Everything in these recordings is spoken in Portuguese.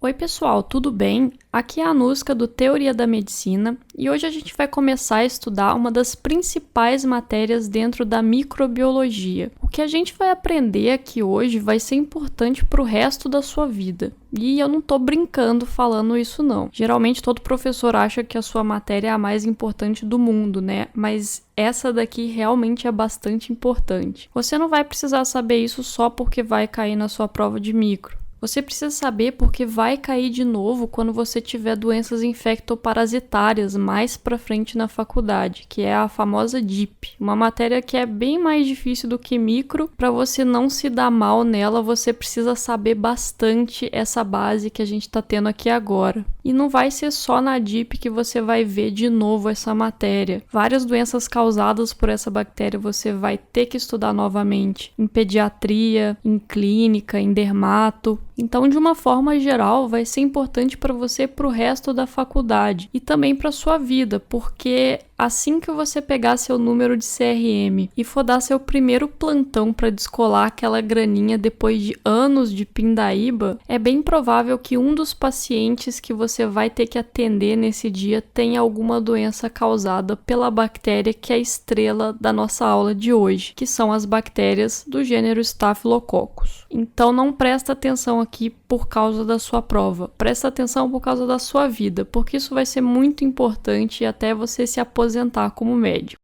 Oi pessoal, tudo bem? Aqui é a Anuska do Teoria da Medicina e hoje a gente vai começar a estudar uma das principais matérias dentro da microbiologia. O que a gente vai aprender aqui hoje vai ser importante para o resto da sua vida. E eu não tô brincando falando isso não. Geralmente todo professor acha que a sua matéria é a mais importante do mundo, né? Mas essa daqui realmente é bastante importante. Você não vai precisar saber isso só porque vai cair na sua prova de micro. Você precisa saber porque vai cair de novo quando você tiver doenças infectoparasitárias mais pra frente na faculdade, que é a famosa DIP. Uma matéria que é bem mais difícil do que micro. Para você não se dar mal nela, você precisa saber bastante essa base que a gente tá tendo aqui agora. E não vai ser só na DIP que você vai ver de novo essa matéria. Várias doenças causadas por essa bactéria você vai ter que estudar novamente. Em pediatria, em clínica, em dermato. Então, de uma forma geral, vai ser importante para você para o resto da faculdade e também para sua vida, porque assim que você pegar seu número de CRM e for dar seu primeiro plantão para descolar aquela graninha depois de anos de pindaíba, é bem provável que um dos pacientes que você vai ter que atender nesse dia tenha alguma doença causada pela bactéria que é a estrela da nossa aula de hoje, que são as bactérias do gênero Staphylococcus. Então não presta atenção aqui por causa da sua prova, presta atenção por causa da sua vida, porque isso vai ser muito importante até você se aposentar como médico.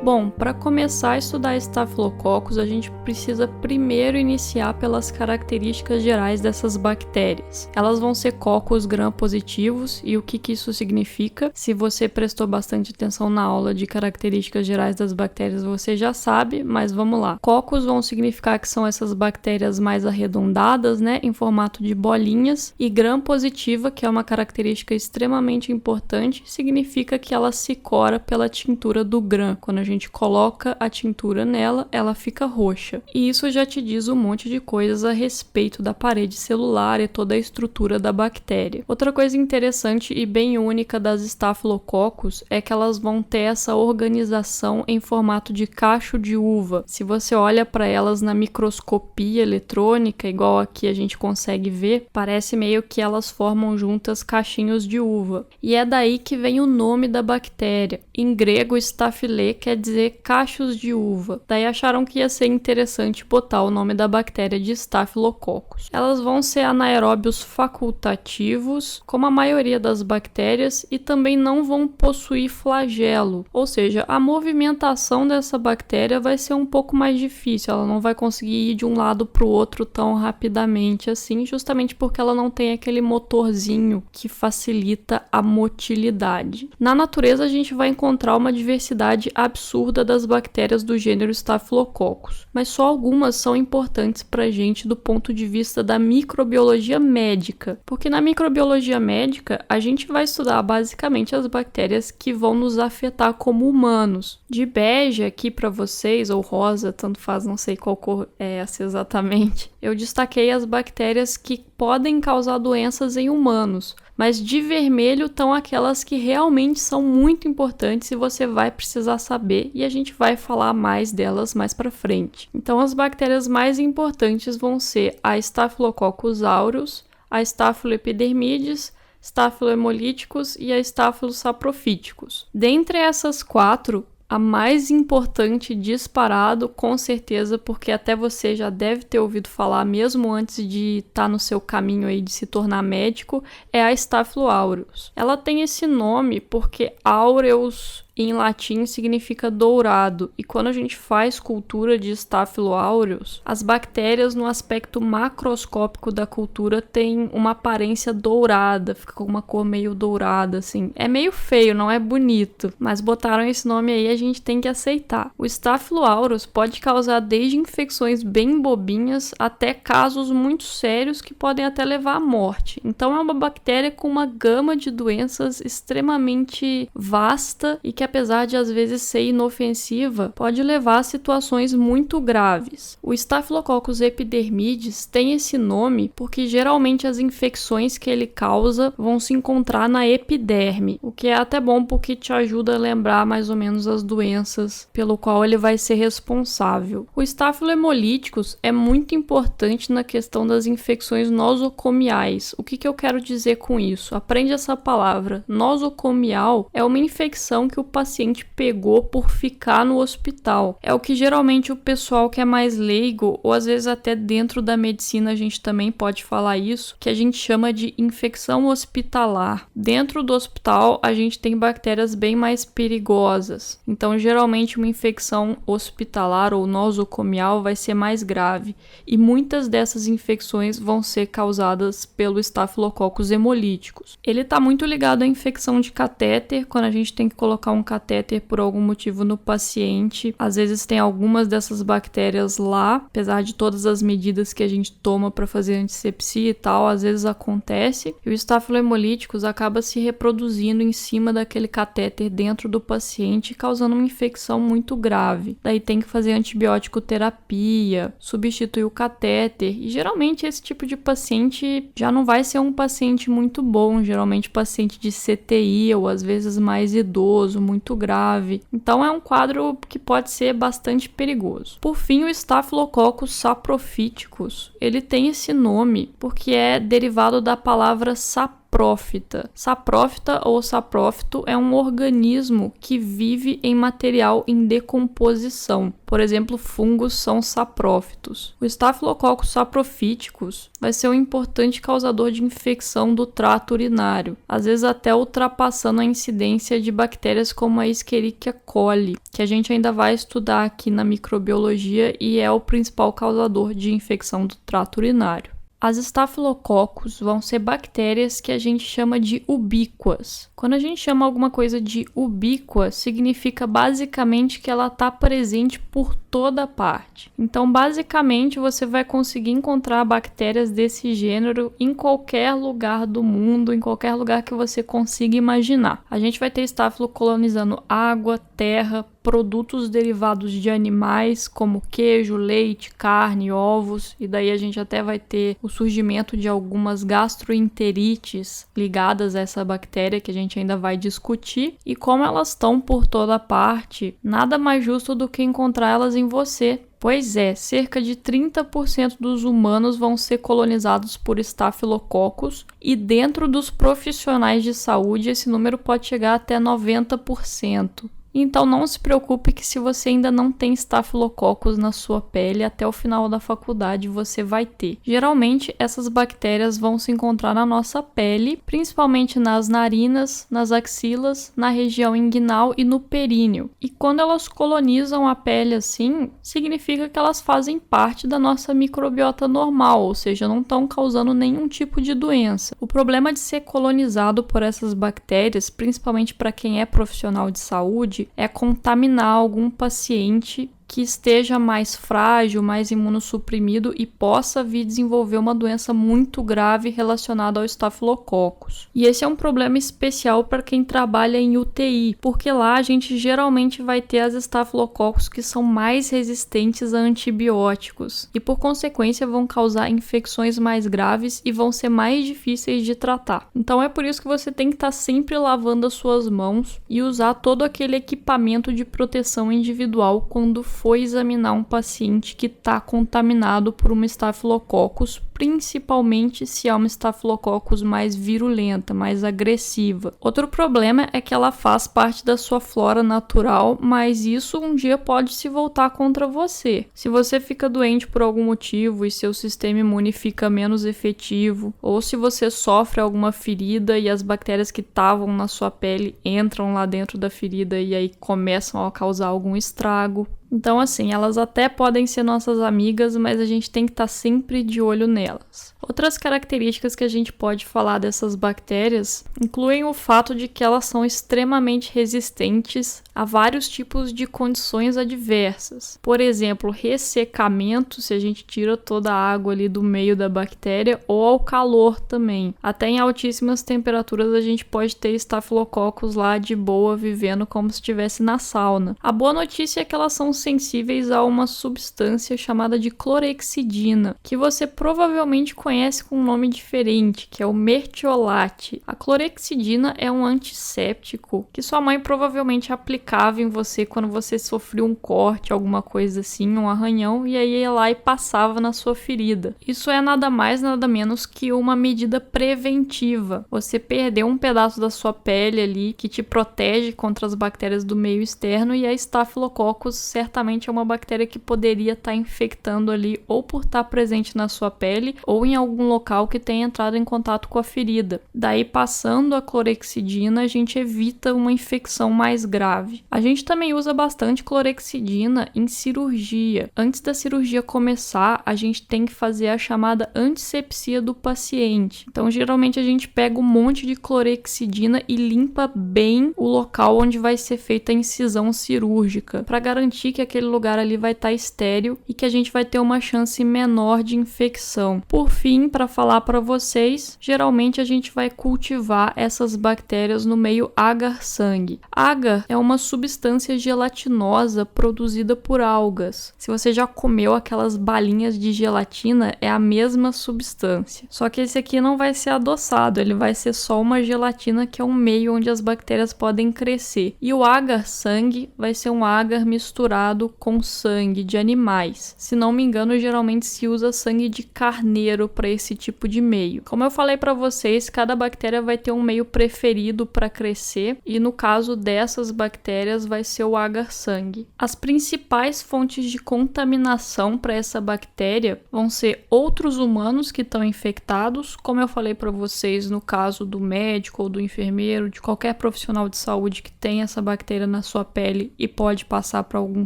Bom, para começar a estudar Staphylococcus, a gente precisa primeiro iniciar pelas características gerais dessas bactérias. Elas vão ser cocos gram-positivos, e o que isso significa? Se você prestou bastante atenção na aula de características gerais das bactérias, você já sabe, mas vamos lá. Cocos vão significar que são essas bactérias mais arredondadas, né, em formato de bolinhas, e gram-positiva, que é uma característica extremamente importante, significa que ela se cora pela tintura do gram. Quando a gente coloca a tintura nela, ela fica roxa. E isso já te diz um monte de coisas a respeito da parede celular e toda a estrutura da bactéria. Outra coisa interessante e bem única das Staphylococcus é que elas vão ter essa organização em formato de cacho de uva. Se você olha para elas na microscopia eletrônica, igual aqui a gente consegue ver, parece meio que elas formam juntas cachinhos de uva. E é daí que vem o nome da bactéria. Em grego, Staphyle quer dizer cachos de uva. Daí acharam que ia ser interessante botar o nome da bactéria de Staphylococcus. Elas vão ser anaeróbios facultativos, como a maioria das bactérias, e também não vão possuir flagelo. Ou seja, a movimentação dessa bactéria vai ser um pouco mais difícil. Ela não vai conseguir ir de um lado para o outro tão rapidamente assim, justamente porque ela não tem aquele motorzinho que facilita a motilidade. Na natureza, a gente vai encontrar uma diversidade absurda das bactérias do gênero Staphylococcus, mas só algumas são importantes pra gente do ponto de vista da microbiologia médica, porque na microbiologia médica a gente vai estudar basicamente as bactérias que vão nos afetar como humanos. De bege aqui para vocês, ou rosa, tanto faz, não sei qual cor é essa exatamente, eu destaquei as bactérias que podem causar doenças em humanos, mas de vermelho estão aquelas que realmente são muito importantes e você vai precisar saber, e a gente vai falar mais delas mais para frente. Então as bactérias mais importantes vão ser a Staphylococcus aureus, a Staphyloepidermidis, Staphylohemolyticus e a Staphylosaprofyticus. Dentre essas quatro, a mais importante disparado, com certeza, porque até você já deve ter ouvido falar mesmo antes de estar no seu caminho aí de se tornar médico, é a Staphylo aureus. Ela tem esse nome porque aureus em latim significa dourado, e quando a gente faz cultura de Staphylo aureus, as bactérias no aspecto macroscópico da cultura têm uma aparência dourada, fica com uma cor meio dourada, assim. É meio feio, não é bonito, mas botaram esse nome aí, a gente tem que aceitar. O Staphylo aureus pode causar desde infecções bem bobinhas até casos muito sérios que podem até levar à morte. Então é uma bactéria com uma gama de doenças extremamente vasta e que apesar de às vezes ser inofensiva, pode levar a situações muito graves. O Staphylococcus epidermidis tem esse nome porque geralmente as infecções que ele causa vão se encontrar na epiderme, o que é até bom porque te ajuda a lembrar mais ou menos as doenças pelo qual ele vai ser responsável. O Staphylo hemolyticus é muito importante na questão das infecções nosocomiais. O que eu quero dizer com isso? Aprende essa palavra. Nosocomial é uma infecção que o paciente pegou por ficar no hospital. É o que geralmente o pessoal que é mais leigo, ou às vezes até dentro da medicina a gente também pode falar isso, que a gente chama de infecção hospitalar. Dentro do hospital a gente tem bactérias bem mais perigosas. Então geralmente uma infecção hospitalar ou nosocomial vai ser mais grave. E muitas dessas infecções vão ser causadas pelo Staphylococcus hemolyticus. Ele está muito ligado à infecção de catéter, quando a gente tem que colocar um catéter por algum motivo no paciente. Às vezes tem algumas dessas bactérias lá, apesar de todas as medidas que a gente toma para fazer antisepsia e tal, às vezes acontece. E o Staphylo hemolyticus acaba se reproduzindo em cima daquele catéter dentro do paciente, causando uma infecção muito grave. Daí tem que fazer antibiótico terapia, substituir o catéter. E geralmente esse tipo de paciente já não vai ser um paciente muito bom, geralmente paciente de CTI ou às vezes mais idoso, muito grave. Então é um quadro que pode ser bastante perigoso. Por fim, o Staphylococcus saprophyticus, ele tem esse nome porque é derivado da palavra saprófita. Saprófita ou saprófito é um organismo que vive em material em decomposição. Por exemplo, fungos são saprófitos. O Staphylococcus saprophyticus vai ser um importante causador de infecção do trato urinário, às vezes até ultrapassando a incidência de bactérias como a Escherichia coli, que a gente ainda vai estudar aqui na microbiologia e é o principal causador de infecção do trato urinário. As estafilococcus vão ser bactérias que a gente chama de ubíquas. Quando a gente chama alguma coisa de ubíqua, significa basicamente que ela está presente por toda parte. Então, basicamente, você vai conseguir encontrar bactérias desse gênero em qualquer lugar do mundo, em qualquer lugar que você consiga imaginar. A gente vai ter estáfilo colonizando água, terra, produtos derivados de animais, como queijo, leite, carne, ovos, e daí a gente até vai ter o surgimento de algumas gastroenterites ligadas a essa bactéria que a gente ainda vai discutir, e como elas estão por toda parte, nada mais justo do que encontrar elas em você. Pois é, cerca de 30% dos humanos vão ser colonizados por estafilococcus e dentro dos profissionais de saúde esse número pode chegar até 90%. Então não se preocupe que se você ainda não tem estafilococcus na sua pele, até o final da faculdade você vai ter. Geralmente essas bactérias vão se encontrar na nossa pele, principalmente nas narinas, nas axilas, na região inguinal e no períneo. E quando elas colonizam a pele assim, significa que elas fazem parte da nossa microbiota normal, ou seja, não estão causando nenhum tipo de doença. O problema de ser colonizado por essas bactérias, principalmente para quem é profissional de saúde, é contaminar algum paciente que esteja mais frágil, mais imunossuprimido e possa vir desenvolver uma doença muito grave relacionada ao estafilococcus. E esse é um problema especial para quem trabalha em UTI, porque lá a gente geralmente vai ter as estafilococcus que são mais resistentes a antibióticos e por consequência vão causar infecções mais graves e vão ser mais difíceis de tratar. Então é por isso que você tem que estar sempre lavando as suas mãos e usar todo aquele equipamento de proteção individual quando for examinar um paciente que está contaminado por uma estafilococcus, principalmente se é uma estafilococcus mais virulenta, mais agressiva. Outro problema é que ela faz parte da sua flora natural, mas isso um dia pode se voltar contra você. Se você fica doente por algum motivo e seu sistema imune fica menos efetivo, ou se você sofre alguma ferida e as bactérias que estavam na sua pele entram lá dentro da ferida e aí começam a causar algum estrago. Então, assim, elas até podem ser nossas amigas, mas a gente tem que estar sempre de olho nelas. nelas. Outras características que a gente pode falar dessas bactérias incluem o fato de que elas são extremamente resistentes a vários tipos de condições adversas. Por exemplo, ressecamento, se a gente tira toda a água ali do meio da bactéria, ou ao calor também. Até em altíssimas temperaturas a gente pode ter estafilococcus lá de boa, vivendo como se estivesse na sauna. A boa notícia é que elas são sensíveis a uma substância chamada de clorexidina, que você provavelmente conhece com um nome diferente, que é o mertiolate. A clorexidina é um antisséptico que sua mãe provavelmente aplicava em você quando você sofreu um corte, alguma coisa assim, um arranhão, e aí ia lá e passava na sua ferida. Isso é nada mais, nada menos que uma medida preventiva. Você perdeu um pedaço da sua pele ali que te protege contra as bactérias do meio externo, e a Staphylococcus certamente é uma bactéria que poderia estar infectando ali ou por estar presente na sua pele ou em algum local que tenha entrado em contato com a ferida. Daí, passando a clorexidina, a gente evita uma infecção mais grave. A gente também usa bastante clorexidina em cirurgia. Antes da cirurgia começar, a gente tem que fazer a chamada antisepsia do paciente. Então, geralmente a gente pega um monte de clorexidina e limpa bem o local onde vai ser feita a incisão cirúrgica, para garantir que aquele lugar ali vai estar estéril e que a gente vai ter uma chance menor de infecção. Por fim, para falar para vocês, geralmente a gente vai cultivar essas bactérias no meio agar-sangue. Agar é uma substância gelatinosa produzida por algas. Se você já comeu aquelas balinhas de gelatina, é a mesma substância. Só que esse aqui não vai ser adoçado, ele vai ser só uma gelatina, que é um meio onde as bactérias podem crescer. E o agar-sangue vai ser um agar misturado com sangue de animais. Se não me engano, geralmente se usa sangue de carneiro para esse tipo de meio. Como eu falei para vocês, cada bactéria vai ter um meio preferido para crescer, e no caso dessas bactérias vai ser o agar-sangue. As principais fontes de contaminação para essa bactéria vão ser outros humanos que estão infectados, como eu falei para vocês no caso do médico ou do enfermeiro, de qualquer profissional de saúde que tem essa bactéria na sua pele e pode passar para algum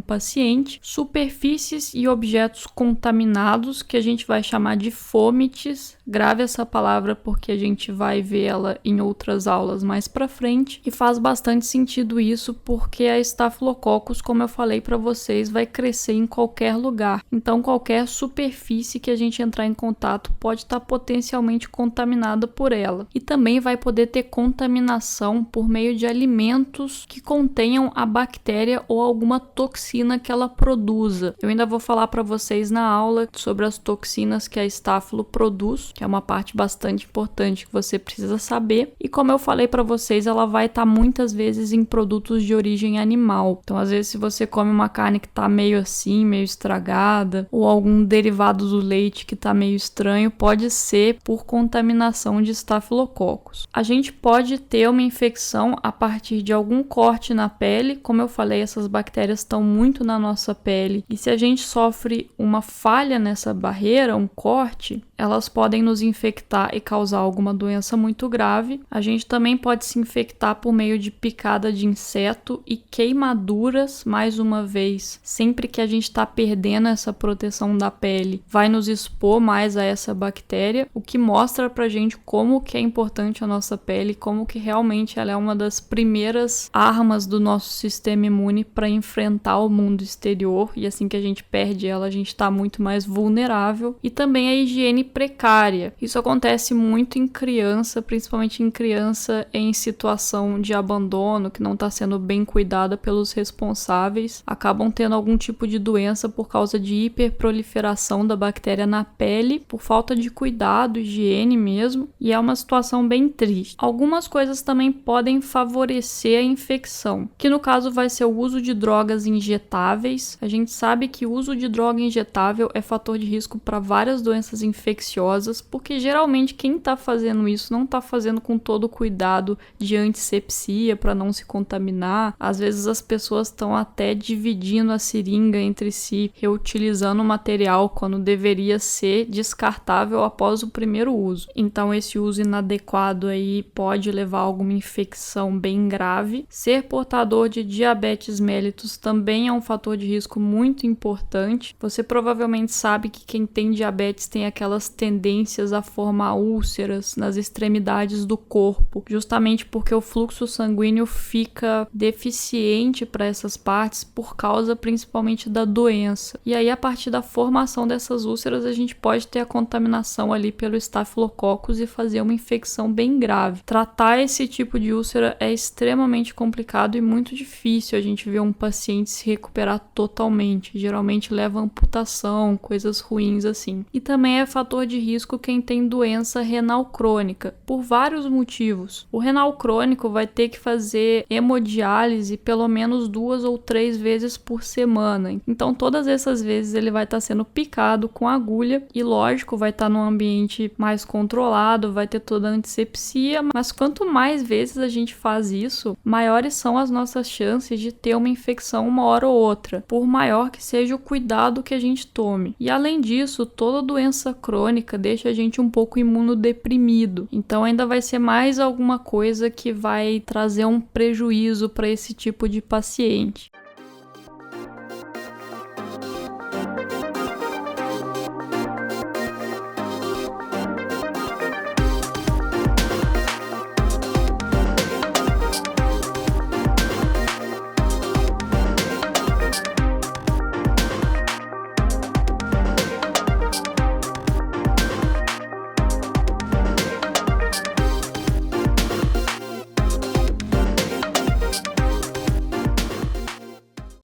paciente. Superfícies e objetos contaminados, que a gente vai chamar de fômites. Grave essa palavra porque a gente vai ver ela em outras aulas mais para frente, e faz bastante sentido isso porque a Staphylococcus, como eu falei para vocês, vai crescer em qualquer lugar. Então qualquer superfície que a gente entrar em contato pode estar potencialmente contaminada por ela. E também vai poder ter contaminação por meio de alimentos que contenham a bactéria ou alguma toxina que ela produza. Eu ainda vou falar para vocês na aula sobre as toxinas que a Staphylo produz, que é uma parte bastante importante que você precisa saber. E como eu falei para vocês, ela vai estar muitas vezes em produtos de origem animal. Então, às vezes, se você come uma carne que tá meio assim, meio estragada, ou algum derivado do leite que tá meio estranho, pode ser por contaminação de Staphylococcus. A gente pode ter uma infecção a partir de algum corte na pele. Como eu falei, essas bactérias estão muito na nossa pele, e se a gente sofre uma falha nessa barreira, um corte, elas podem nos infectar e causar alguma doença muito grave. A gente também pode se infectar por meio de picada de inseto e queimaduras, mais uma vez. Sempre que a gente está perdendo essa proteção da pele, vai nos expor mais a essa bactéria, o que mostra pra gente como que é importante a nossa pele, como que realmente ela é uma das primeiras armas do nosso sistema imune para enfrentar o mundo exterior, e assim que a gente perde ela, a gente está muito mais vulnerável. E também a higiene precária. Isso acontece muito em criança, principalmente em criança em situação de abandono, que não está sendo bem cuidada pelos responsáveis, acabam tendo algum tipo de doença por causa de hiperproliferação da bactéria na pele, por falta de cuidado, higiene mesmo, e é uma situação bem triste. Algumas coisas também podem favorecer a infecção, que no caso vai ser o uso de drogas injetáveis. A gente sabe que o uso de droga injetável é fator de risco para várias doenças infecciosas, porque geralmente quem está fazendo isso não está fazendo com todo o cuidado de antissepsia para não se contaminar. Às vezes as pessoas estão até dividindo a seringa entre si, reutilizando o material quando deveria ser descartável após o primeiro uso. Então esse uso inadequado aí pode levar a alguma infecção bem grave. Ser portador de diabetes mellitus também é um fator de risco muito importante. Você provavelmente sabe que quem tem diabetes tem aquelas tendências a formar úlceras nas extremidades do corpo, justamente porque o fluxo sanguíneo fica deficiente para essas partes por causa principalmente da doença. E aí, a partir da formação dessas úlceras, a gente pode ter a contaminação ali pelo Staphylococcus e fazer uma infecção bem grave. Tratar esse tipo de úlcera é extremamente complicado e muito difícil a gente ver um paciente se recuperar totalmente. Geralmente leva a amputação, coisas ruins assim. E também é fator de risco quem tem doença renal crônica, por vários motivos. O renal crônico vai ter que fazer hemodiálise pelo menos 2 ou 3 vezes por semana. Então, todas essas vezes ele vai estar sendo picado com agulha e, lógico, vai estar num ambiente mais controlado, vai ter toda a antisepsia, mas quanto mais vezes a gente faz isso, maiores são as nossas chances de ter uma infecção uma hora ou outra, por maior que seja o cuidado que a gente tome. E além disso, toda doença crônica deixa a gente um pouco imunodeprimido, então ainda vai ser mais alguma coisa que vai trazer um prejuízo para esse tipo de paciente.